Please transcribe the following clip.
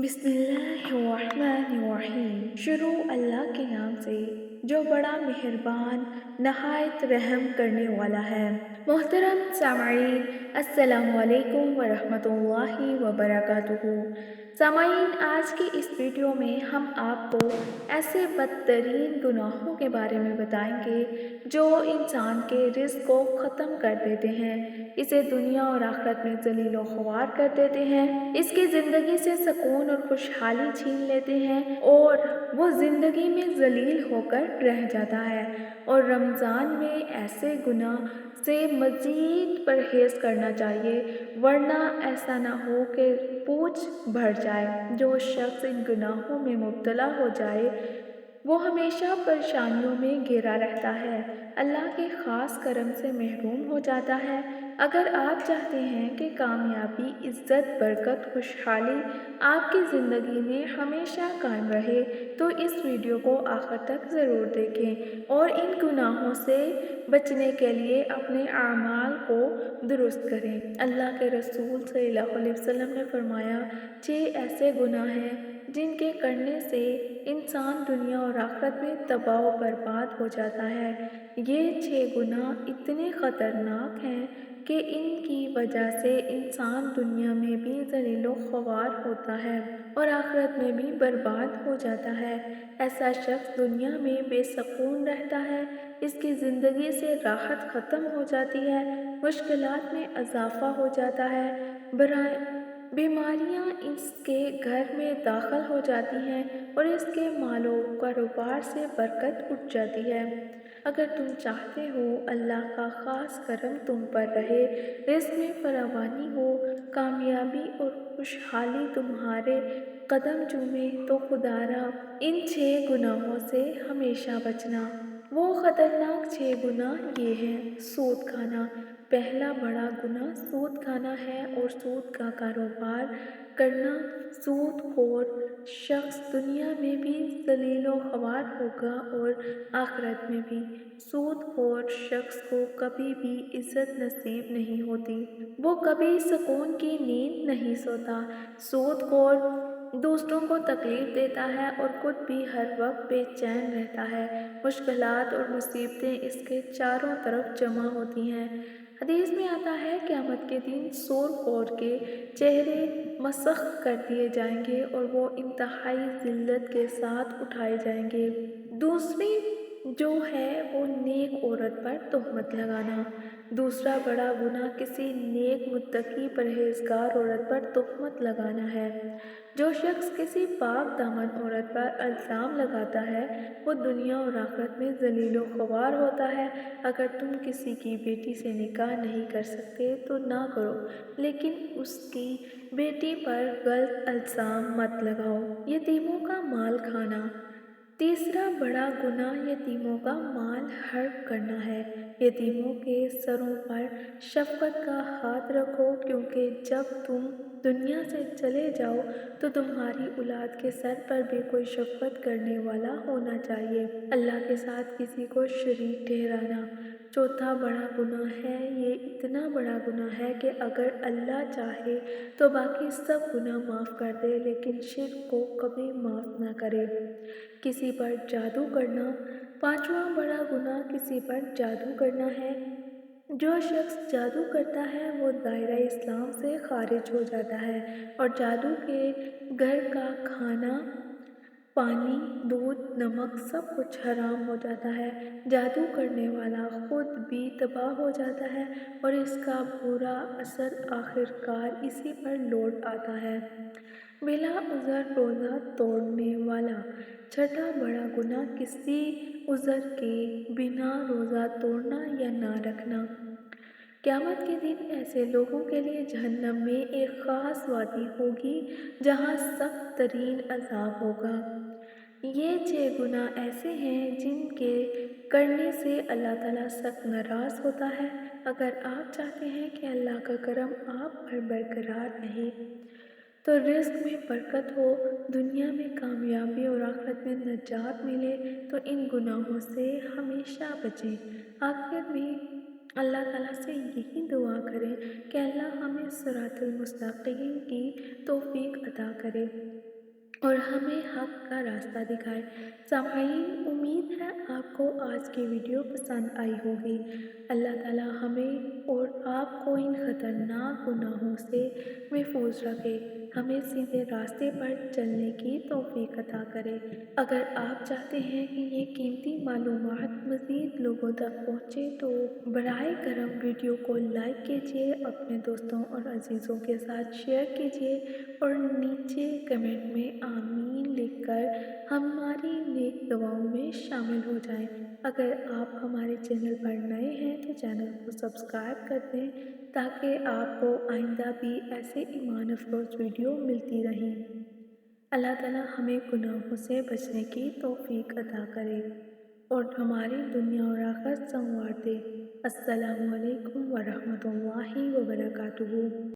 بسم اللہ الرحمن الرحیم۔ شروع اللہ کے نام سے جو بڑا مہربان نہایت رحم کرنے والا ہے۔ محترم سامعین، السلام علیکم ورحمۃ اللہ وبرکاتہ۔ سامعین، آج کی اس ویڈیو میں ہم آپ کو ایسے بدترین گناہوں کے بارے میں بتائیں گے جو انسان کے رزق کو ختم کر دیتے ہیں، اسے دنیا اور آخرت میں ذلیل و خوار کر دیتے ہیں، اس کی زندگی سے سکون اور خوشحالی چھین لیتے ہیں اور وہ زندگی میں ذلیل ہو کر رہ جاتا ہے۔ اور رمضان میں ایسے گناہ سے مزید پرہیز کرنا چاہیے، ورنہ ایسا نہ ہو کہ پوچھ بھر جائے۔ جو شخص ان گناہوں میں مبتلا ہو جائے وہ ہمیشہ پریشانیوں میں گھرا رہتا ہے، اللہ کے خاص کرم سے محروم ہو جاتا ہے۔ اگر آپ چاہتے ہیں کہ کامیابی، عزت، برکت، خوشحالی آپ کی زندگی میں ہمیشہ قائم رہے تو اس ویڈیو کو آخر تک ضرور دیکھیں اور ان گناہوں سے بچنے کے لیے اپنے اعمال کو درست کریں۔ اللہ کے رسول صلی اللہ علیہ وسلم نے فرمایا، 6 ایسے گناہ ہیں جن کے کرنے سے انسان دنیا اور آخرت میں تباہ و برباد ہو جاتا ہے۔ یہ 6 گناہ اتنے خطرناک ہیں کہ ان کی وجہ سے انسان دنیا میں بھی ذلیل و خوار ہوتا ہے اور آخرت میں بھی برباد ہو جاتا ہے۔ ایسا شخص دنیا میں بے سکون رہتا ہے، اس کی زندگی سے راحت ختم ہو جاتی ہے، مشکلات میں اضافہ ہو جاتا ہے، بیماریاں اس کے گھر میں داخل ہو جاتی ہیں اور اس کے مال و کاروبار سے برکت اٹھ جاتی ہے۔ اگر تم چاہتے ہو اللہ کا خاص کرم تم پر رہے، رزق میں فراوانی ہو، کامیابی اور خوشحالی تمہارے قدم چومے، تو خدا را ان 6 گناہوں سے ہمیشہ بچنا۔ وہ خطرناک 6 گناہ یہ ہیں۔ سود کھانا۔ پہلا بڑا گناہ سود کھانا ہے اور سود کا کاروبار کرنا۔ سود خور شخص دنیا میں بھی ذلیل و خوار ہوگا اور آخرت میں بھی۔ سود خور شخص کو کبھی بھی عزت نصیب نہیں ہوتی، وہ کبھی سکون کی نیند نہیں سوتا۔ سود خور دوسروں کو تکلیف دیتا ہے اور خود بھی ہر وقت بے چین رہتا ہے۔ مشکلات اور مصیبتیں اس کے چاروں طرف جمع ہوتی ہیں۔ حدیث میں آتا ہے، قیامت کے دن سود خور کے چہرے مسخ کر دیے جائیں گے اور وہ انتہائی ذلت کے ساتھ اٹھائے جائیں گے۔ دوسری جو ہے وہ نیک عورت پر تہمت لگانا۔ دوسرا بڑا گناہ کسی نیک متقی پرہیزگار عورت پر تہمت لگانا ہے۔ جو شخص کسی پاک دامن عورت پر الزام لگاتا ہے وہ دنیا اور آخرت میں ذلیل و خوار ہوتا ہے۔ اگر تم کسی کی بیٹی سے نکاح نہیں کر سکتے تو نہ کرو، لیکن اس کی بیٹی پر غلط الزام مت لگاؤ۔ یتیموں کا مال کھانا۔ تیسرا بڑا گناہ یتیموں کا مال ہڑپ کرنا ہے۔ یتیموں کے سروں پر شفقت کا ہاتھ رکھو، کیونکہ جب تم دنیا سے چلے جاؤ تو تمہاری اولاد کے سر پر بھی کوئی شفقت کرنے والا ہونا چاہیے۔ اللہ کے ساتھ کسی کو شریک ٹھہرانا۔ چوتھا بڑا گناہ ہے، یہ اتنا بڑا گناہ ہے کہ اگر اللہ چاہے تو باقی سب گناہ معاف کر دے، لیکن شرک کو کبھی معاف نہ کرے۔ کسی پر جادو کرنا۔ پانچواں بڑا گناہ کسی پر جادو کرنا ہے۔ جو شخص جادو کرتا ہے وہ دائرہ اسلام سے خارج ہو جاتا ہے اور جادو کے گھر کا کھانا، پانی، دودھ، نمک سب کچھ حرام ہو جاتا ہے۔ جادو کرنے والا خود بھی تباہ ہو جاتا ہے اور اس کا برا اثر آخرکار اسی پر لوٹ آتا ہے۔ بلا عذر روزہ توڑنے والا۔ چھٹا بڑا گناہ کسی عذر کے بنا روزہ توڑنا یا نہ رکھنا۔ قیامت کے دن ایسے لوگوں کے لیے جہنم میں ایک خاص وادی ہوگی جہاں سخت ترین عذاب ہوگا۔ یہ 6 گناہ ایسے ہیں جن کے کرنے سے اللہ تعالیٰ سخت ناراض ہوتا ہے۔ اگر آپ چاہتے ہیں کہ اللہ کا کرم آپ پر برقرار رہے تو رزق میں برکت ہو، دنیا میں کامیابی اور آخرت میں نجات ملے، تو ان گناہوں سے ہمیشہ بچیں۔ آخر میں اللہ تعالیٰ سے یہی دعا کریں کہ اللہ ہمیں صراط المستقیم کی توفیق عطا کرے۔ اور ہمیں حق کا راستہ دکھائے۔ سامعین، امید ہے آپ کو آج کی ویڈیو پسند آئی ہوگی۔ اللہ تعالیٰ ہمیں اور آپ کو ان خطرناک گناہوں سے محفوظ رکھے، ہمیں سیدھے راستے پر چلنے کی توفیق عطا کرے۔ اگر آپ چاہتے ہیں کہ یہ قیمتی معلومات مزید لوگوں تک پہنچے تو براہ کرم ویڈیو کو لائک کیجیے، اپنے دوستوں اور عزیزوں کے ساتھ شیئر کیجیے اور نیچے کمنٹ میں آمین لکھ کر ہماری نیک دعاؤں میں شامل ہو جائیں۔ اگر آپ ہمارے چینل پر نئے ہیں تو چینل کو سبسکرائب کر دیں تاکہ آپ کو آئندہ بھی ایسے ایمان افروز ویڈیو ملتی رہیں۔ اللہ تعالیٰ ہمیں گناہوں سے بچنے کی توفیق عطا کرے اور ہماری دنیا اور آخرت سنوار دے۔ السلام علیکم ورحمۃ اللہ وبرکاتہ۔